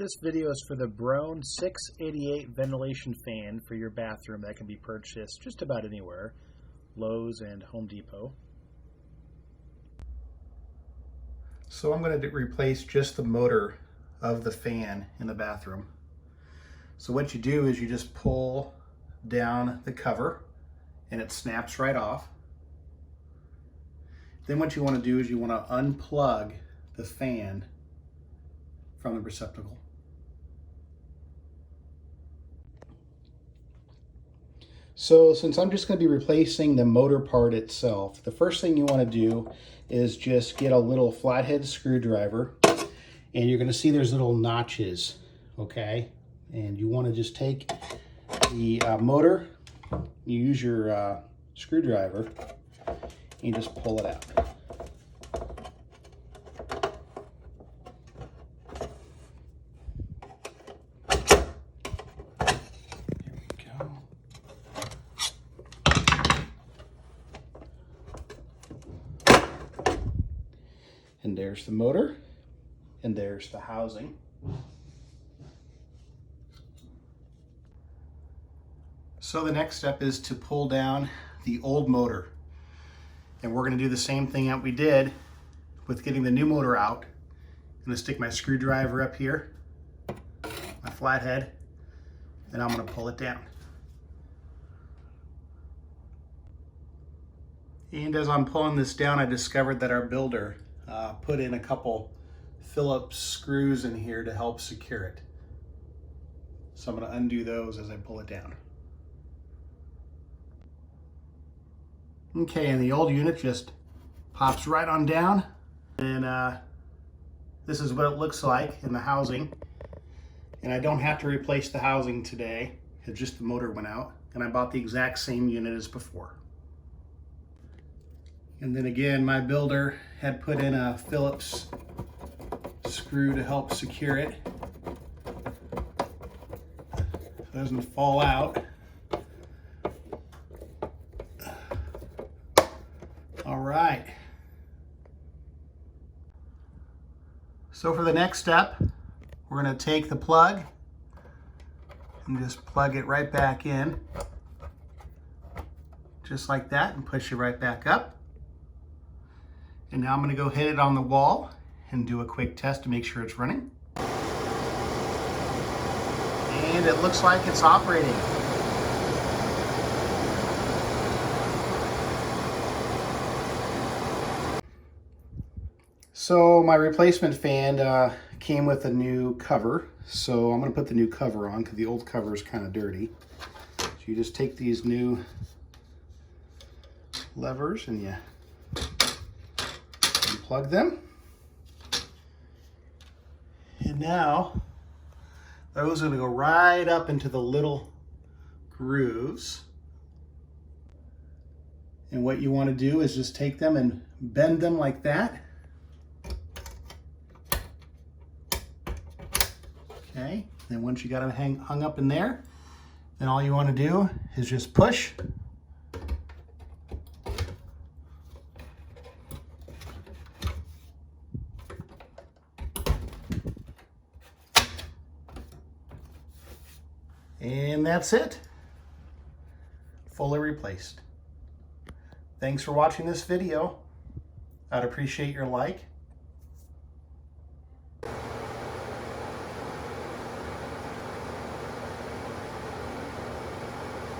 This video is for the Broan 688 ventilation fan for your bathroom that can be purchased just about anywhere, Lowe's and Home Depot. So I'm going to replace just the motor of the fan in the bathroom. So what you do is you just pull down the cover and it snaps right off. Then what you want to do is you want to unplug the fan from the receptacle. So since I'm just going to be replacing the motor part itself, the first thing you want to do is just get a little flathead screwdriver, and you're going to see there's little notches, okay? And you want to just take the motor, you use your screwdriver, and you just pull it out. And there's the motor, and there's the housing. So the next step is to pull down the old motor. And we're going to do the same thing that we did with getting the new motor out. I'm going to stick my screwdriver up here, my flathead, and I'm going to pull it down. And as I'm pulling this down, I discovered that our builder put in a couple Phillips screws in here to help secure it. So I'm going to undo those as I pull it down. Okay, and the old unit just pops right on down. And this is what it looks like in the housing. And I don't have to replace the housing today, because just the motor went out. And I bought the exact same unit as before. And then again, my builder had put in a Phillips screw to help secure it. It doesn't fall out. All right. So for the next step, we're going to take the plug and just plug it right back in, just like that, and push it right back up. And now I'm going to go hit it on the wall and do a quick test to make sure it's running. And it looks like it's operating. So my replacement fan came with a new cover. So I'm going to put the new cover on because the old cover is kind of dirty. So you just take these new levers and you plug them, and now those are going to go right up into the little grooves. And what you want to do is just take them and bend them like that. Okay, then once you got them hung up in there, then all you want to do is just push. And that's it. Fully replaced. Thanks for watching this video. I'd appreciate your like,